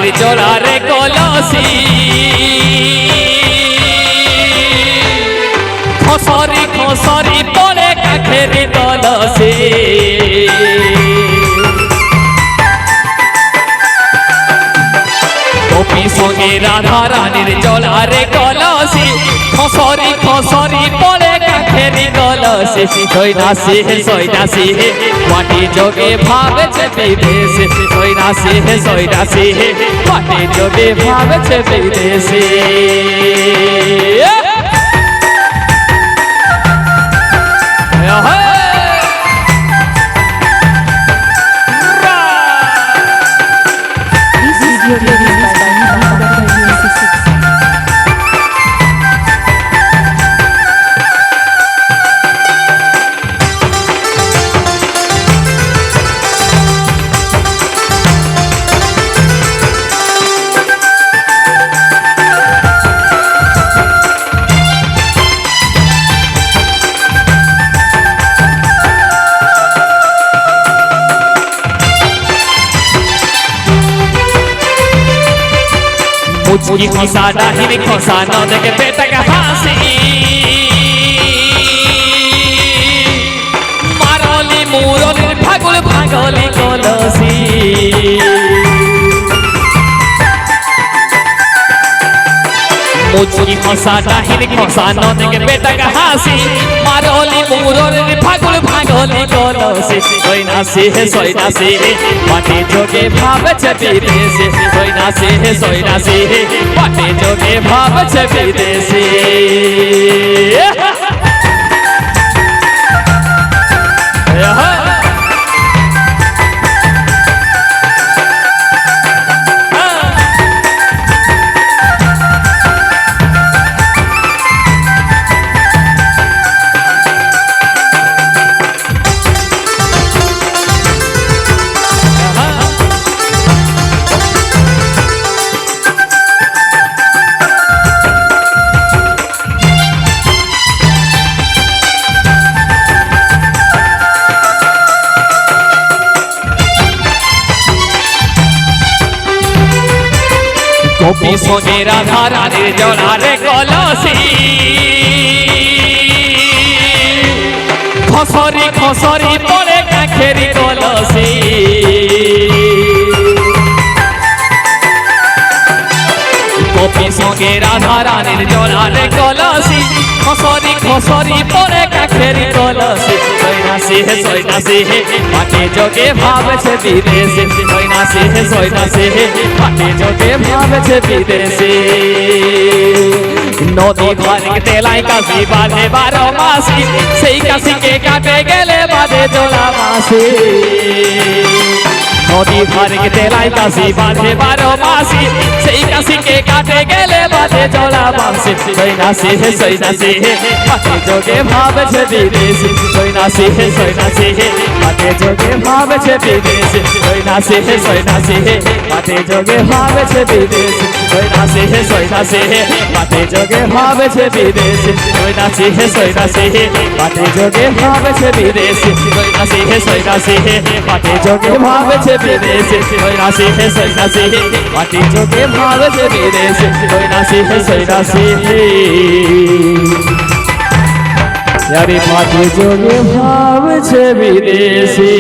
রানীর জোড়ারে কলসি খসরি খসরি পড়ে কাঠের কলসি গোপী সঙ্গে রাধা রানীর জোড়ারে কলসি খসরি খসরি পড়ে কাঠের কলসি সৈনাসি মাটি যোগে ভাবছে বিদেশে সৈনাসি মাটি যোগে ভাবছে বিদেশে मुझकी खोसा डाहिनी खोसा न देखे बेटा का फांसी मारोली मुरोली भागोली भागोली कलसी मुझकी खोसा डाहिनी खोसा न देखे बेटा का फांसी मारोली मुरोली भागोली भागोली कलसी सैनासी माटी जोगे भावছে বিদেশে সৈনাসি মাটি যোগে ভাবছে বিদেশে গোপী সঙ্গে রাধা রানীর জোড়ারে কলসি খসরি খসরি পড়ে কাঠের কলসি গোপী সঙ্গে রাধা রানীর জোড়ারে কলসি খসরি খসরি পড়ে কাঠের কলসি সৈনাসি মাটি যোগে ভাবছে বিদেশে সৈনাসি মাটি যোগে ভাবছে বিদেশে নদী ধারে তেলাই কাশি বাঁধে 12 মাসি সেই কাশিকে কাটে গেলে বাঁধে জোড়া মাসি নদী ধারে তেলাই কাশি বাঁধে 12 মাসি সেই কাশিকে কাটে গেলে বাঁধে জোড়া মাসি সৈনাসি মাটি যোগে ভাবছে বিদেশে সৈনাসি মাটি যোগে ভাবছে বিদেশে সৈনাসি মাটি যোগে ভাবছে বিদেশে সৈনাসি মাটি যোগে ভাবছে বিদেশে সৈনাসি মাটি যোগে ভাবছে বিদেশে সৈনাসি মাটি যোগে ভাবছে বিদেশে সৈনাসি মাটি যোগে ভাবছে বিদেশে সৈনাসি यारी माटी जोगे भावছে বিদেশে।